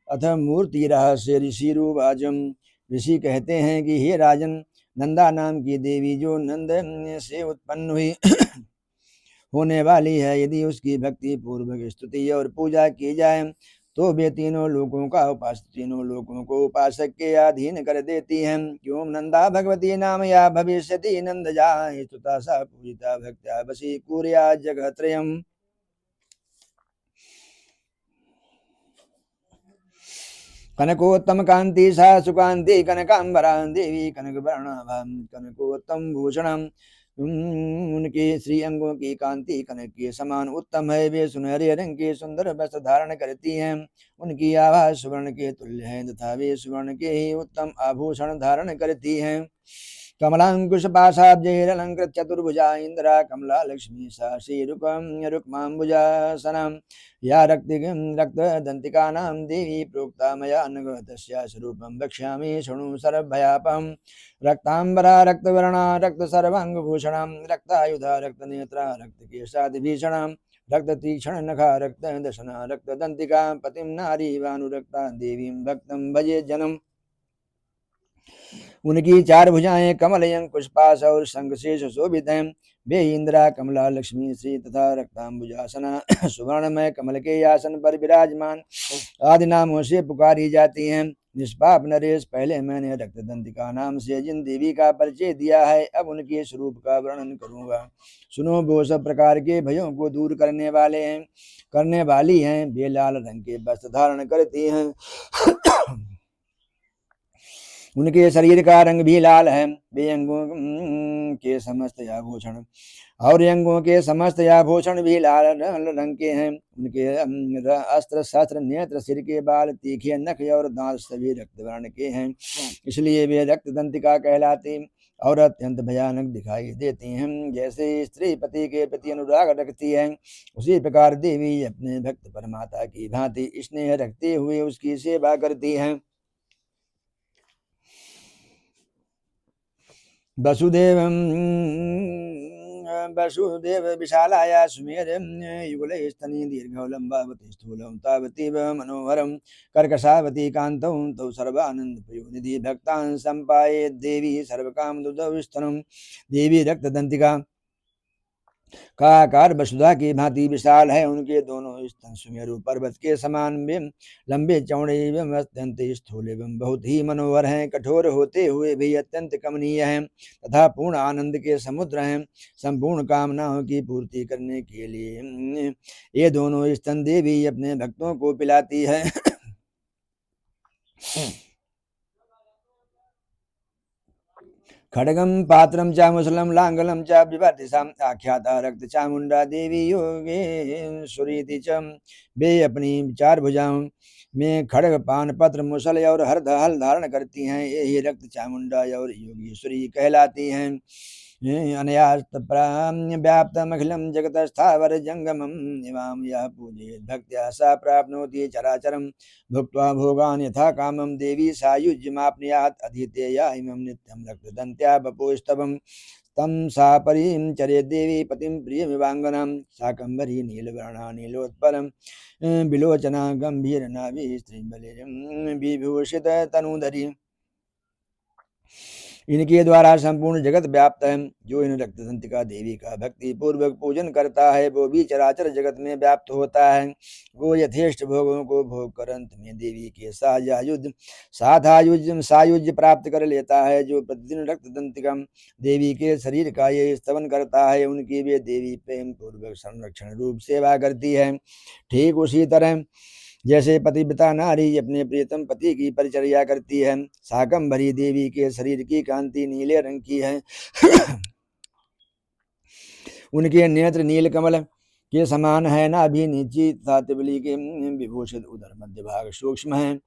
अथ मूर्ति रहस्य ऋषिरुवाचम। ऋषि कहते हैं कि हे राजन, नंदा नाम की देवी जो नंद से उत्पन्न हुई होने वाली है, यदि उसकी भक्ति पूर्वक स्तुति और पूजा की जाए तो वे तीनों लोगों को उपासक के अधीन कर देती हैं। क्यों नंदा भगवती नाम या भविष्यति नंद जाय स्तुता सा पूजिता भक्त्या वशी कुर्या जगत्रयम्। कनकोत्तम कांति सा सुकांति कनकांबरा देवी कनकवर्णाभा कनकोत्तम भूषणम। उनके श्री अंगों की कांति कनक के समान उत्तम है। वे सुनहरे रंग के सुंदर वस्त्र धारण करती हैं। उनकी आभा सुवर्ण के तुल्य है तथा वे सुवर्ण के ही उत्तम आभूषण धारण करती हैं। कमलांकुश पाशाब्जैरलंकृत चतुर्भुजा इंद्रा कमला लक्ष्मी सा रुक्मांबुजासनम। या रक्तदंतिकानां देवी प्रोक्ता मया न तस्या स्वरूपं वक्ष्यामि शृणु सर्वभयापहम्। रक्तांबरा रक्तवर्णा रक्तसर्वांगभूषणं रक्तायुधा रक्तनेत्रा रक्तकेशादिभीषणं रक्ततीक्ष्ण नखा रक्तदशना रक्तदंतिका पतिं नारी वानुरक्ता देवीं भक्तं भजे जनम। उनकी चार भुजाएं कमल पुष्पाश और शंख से सुशोभित हैं। वे इंदिरा कमला लक्ष्मी श्री तथा रक्तांबुजासना सुवर्णमय कमल के आसन पर विराजमान आदि नामों से पुकारी जाती हैं। निष्पाप नरेश, पहले मैंने रक्तदंतिका नाम से जिन देवी का परिचय दिया है, अब उनके स्वरूप का वर्णन करूंगा। सुनो, वो सब प्रकार के भयों को दूर करने वाली हैं। वे लाल रंग के वस्त्र धारण करती हैं। उनके शरीर का रंग भी लाल है। वे अंगों के समस्त आभूषण भी लाल रंग के हैं। उनके अस्त्र शस्त्र नेत्र सिर के बाल तीखे नख और दांत सभी रक्त वर्ण के हैं, इसलिए वे रक्तदंतिका कहलाती और अत्यंत भयानक दिखाई देती हैं। जैसे स्त्री पति के प्रति अनुराग रखती है, उसी प्रकार देवी अपने भक्त परमाता की भांति स्नेह रखते हुए उसकी सेवा करती है। वसुदेव विशालाया सुमेर युगल स्तनी दीर्घलंबावती स्थूलम तावतीव मनोहरम कर्कशावती कांतौ तौ सर्वानंद प्रयोनिधि भक्तान संपाये देवी सर्वकाम दुदस्तनम। देवी रक्तदंतिका का आकार वसुधा की भांति विशाल है। उनके दोनों स्तन सुमेरु पर्वत के समान लंबे चौड़े एवं अत्यंत स्थूल एवं बहुत ही मनोहर हैं। कठोर होते हुए भी अत्यंत कमनीय हैं तथा पूर्ण आनंद के समुद्र हैं। संपूर्ण कामनाओं की पूर्ति करने के लिए ये दोनों स्तन देवी अपने भक्तों को पिलाती है। खड्गम पात्रम च मुसलम लांगलम च विभर्तिसाम आख्याता रक्त चामुंडा देवी योगेश्वरी च। वे अपनी चार भुजाओं में खड्ग पान पत्र मुसल और हल धारण करती हैं। यही रक्त चामुंडा और योगेश्वरी कहलाती हैं। अनयास्तप्राव्याप्तमखिलं जगतस्थावर जंगमं इमां यः पूजयेत् भक्त्या सा प्राप्नोति चराचरं भुक्त्वा भोगान् यथा कामं। देवी सायुज्यमाप्नुयात् अधीतेया इमं नित्यं रक्तदन्त्या वपुस्तवं तं सा परिचरेत् देवी पतिं प्रियमिवाङ्गनां। शाकम्भरी नीलवर्णा नीलोत्पलं विलोचना गम्भीरनाभि स्त्रीबलिं विभूषित तनूधरी। इनके द्वारा संपूर्ण जगत व्याप्त है। जो इन रक्तदंतिका देवी का भक्ति पूर्वक पूजन करता है, वो भी चराचर जगत में व्याप्त होता है। वो यथेष्ट भोगों को भोग कर अंत में देवी के सायुज्य प्राप्त कर लेता है। जो प्रतिदिन रक्तदंतिका देवी के शरीर का ये स्तवन करता है, उनकी वे देवी प्रेम पूर्वक संरक्षण रूप सेवा करती है। ठीक उसी तरह जैसे पतिव्रता नारी अपने प्रियतम पति की परिचर्या करती है। शाकंभरी देवी के शरीर की कांति नीले रंग की है। उनके नेत्र नील कमल के समान है। नाभि नीची तथा तिबली के विभूषित उदर मध्य भाग सूक्ष्म है।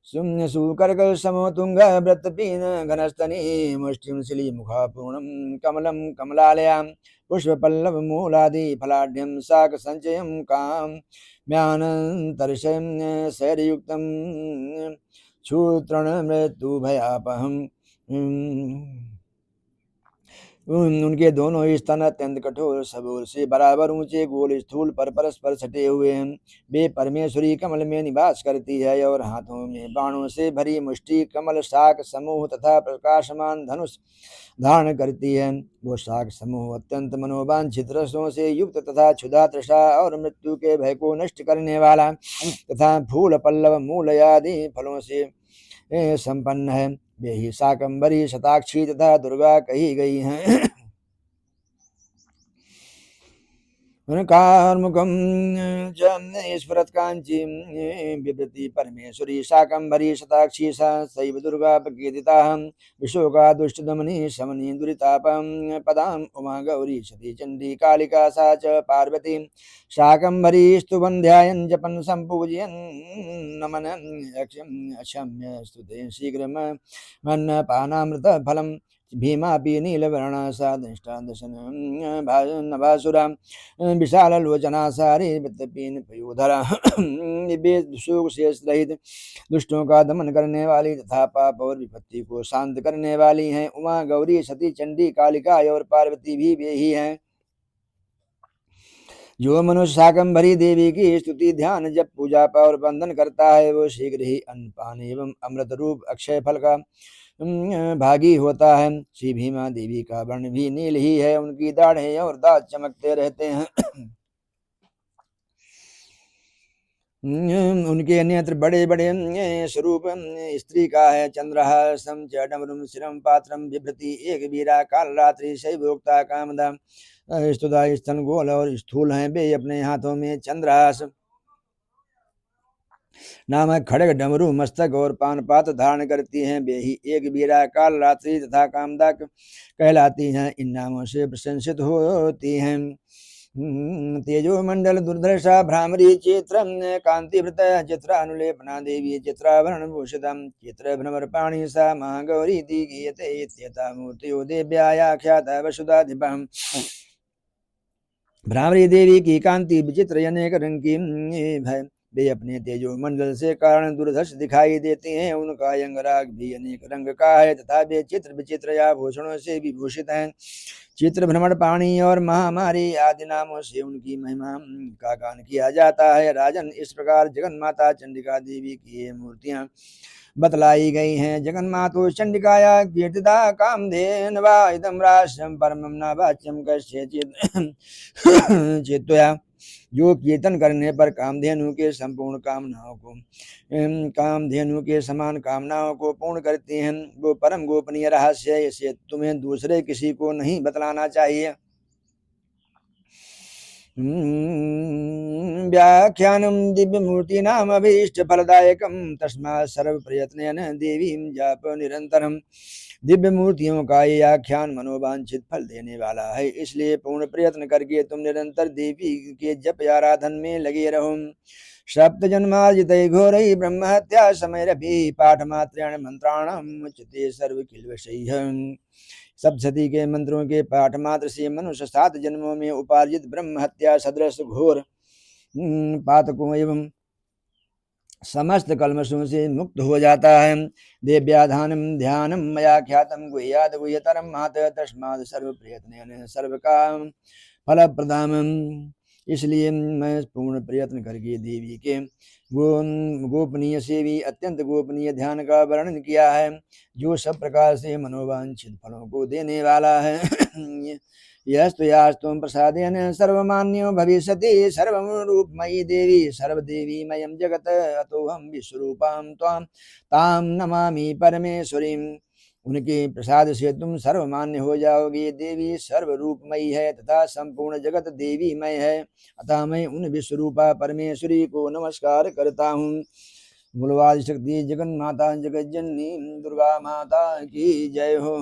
सुकर्क समोतुंग व्रतपीन घनस्तनी मुष्टिम शिली मुखा पूर्णम कमलम कमलालयाम पुष्पपल्लव मूलादि फलाढ्यम शाक संचयम काम म्यानंतरिशयम शैरयुक्तम क्षूत्रण मृत्यु भयापहम। उनके दोनों ही स्तन अत्यंत कठोर सबूर से बराबर ऊंचे गोल स्थूल पर परस्पर सटे हुए हैं। वे परमेश्वरी कमल में निवास करती है और हाथों में बाणों से भरी मुष्टि कमल शाक समूह तथा प्रकाशमान धनुष धारण करती है। वो शाक समूह अत्यंत मनोवांछित रसों से युक्त तथा क्षुधा तृषा और मृत्यु के भय को नष्ट करने वाला तथा फूल पल्लव मूल आदि फलों से संपन्न है। वे ही शाकंभरी शताक्षी तथा दुर्गा कही गई हैं। कार्मुकम स्फुरत कांची बिभृति परमेश्वरी शाकंभरी शताक्षी सैव दुर्गा प्रकीर्तिता विशोका दुष्टदमनी शमनी दुरितापम पदाम उमा गौरी सती चंडी कालिका सा च पार्वती शाकंभरी स्तुवन् ध्यायन् जपन् संपूजयन् नमन अक्षम्य स्तुते शीघ्रमन्नपानामृत फलम् भीमापि नीलवर्णा सा दंष्टादशन विशालोचना सारी वित्तपीन पयोधरा सुख शेष रहित दुष्टों का दमन करने वाली तथा पाप और विपत्ति को शांत करने वाली हैं। उमा गौरी सती चंडी कालिका और पार्वती भी वे ही हैं। जो मनुष्य शाकंभरी देवी की स्तुति ध्यान जब पूजा और बंधन करता है वो शीघ्र ही अन्न पान एवं अमृत रूप अक्षय फल का भागी होता है। श्री भीमा देवी का वर्ण भी नील ही है। उनकी दाढ़ें और दांत चमकते रहते हैं। उनके नेत्र बड़े बड़े स्वरूप स्त्री का है। चंद्रहासम च डमरुम शिरम पात्रम बिभ्रति एक वीरा काल रात्रि शैवोक्ता कामदा स्तुदा स्तन गोल और स्थूल हैं। वे अपने हाथों में चंद्रहास नामक खड़ग डमरू मस्तक और पानपात धारण करती हैं। वे ही एक वीरा काल रात्रि तथा कामदा कहलाती हैं। इन नामों से प्रशंसित होती हैं। तेजो मंडल दुर्दशा भ्रामरी चित्र कांतिवृत चित्रानुलेपना देवी चित्राभरण भूषितम चित्र भ्रमर पाणी सा महागौरी दीगीयते मूर्तियो देव्याख्यात वसुधाधिपम। भ्रामरी देवी की कांति विचित्र अनेक रंग की है। वे अपने तेजो मंडल से कारण दुर्धर्ष दिखाई देते हैं। उनका अंगराग भी अनेक रंग का है तथा वे चित्र विचित्र आभूषणों से विभूषित हैं। चित्र भ्रमण पाणी और महामारी आदि नामों से उनकी महिमा का गान किया जाता है। राजन, इस प्रकार जगन माता चंडिका देवी की ये मूर्तियां बतलाई गई हैं। जगन्मातो चंडिकाया कीर्तिता कामधेन वा इदं राष्ट्रम परमं न वाच्यं कस्यचित् चेत्तया। जो कीर्तन करने पर कामधेनु के संपूर्ण कामधेनु के समान कामनाओं को पूर्ण करती हैं, वो परम गोपनीय रहस्य है। इसे तुम्हें दूसरे किसी को नहीं बतलाना चाहिए। व्याख्यानम दिव्य मूर्ति नाम अभीष्ट फलदायकम तस्मात् सर्व प्रयत्नेन देवीं जाप निरंतरम। दिव्य मूर्तियों का ये आख्यान मनोवांछित फल देने वाला है, इसलिए पूर्ण प्रयत्न करके तुम निरंतर देवी के जप आराधन में लगे रहो। सप्त जन्मार्जित घोर ब्रह्म हत्या समय पाठ मात्रेण मंत्राणाम मुच्यते सर्व किल्बिषैः। सप्तशती के मंत्रों के पाठ मात्र से मनुष्य 7 जन्मों में उपार्जित ब्रह्म हत्या सदृश घोर पातकों एवं समस्त कल्मषों से मुक्त हो जाता है। देव्याधानम ध्यानम मया ख्यातम गुह्याद गुह्यतरम मात तस्मात् सर्व प्रयत्न सर्व काम फल प्रदाम। इसलिए मैं पूर्ण प्रयत्न करके देवी के गोपनीय से भी अत्यंत गोपनीय ध्यान का वर्णन किया है, जो सब प्रकार से मनोवांछित फलों को देने वाला है। यस्तु यास्तुम प्रसादेन सर्वमान्यो भविष्यति सर्वं रूपमयी देवी सर्वदेवी मयं जगत अतोहम विश्वरूपां त्वां तां नमामि परमेश्वरीं। उनके प्रसाद से तुम सर्वमान्य हो जाओगे। देवी सर्वरूपमयी है तथा संपूर्ण जगत देवीमय है, अतः मैं उन विश्वरूपा परमेश्वरी को नमस्कार करता हूँ। मूलवाद शक्ति जगन माता जगत जननी दुर्गा माता की जय हो।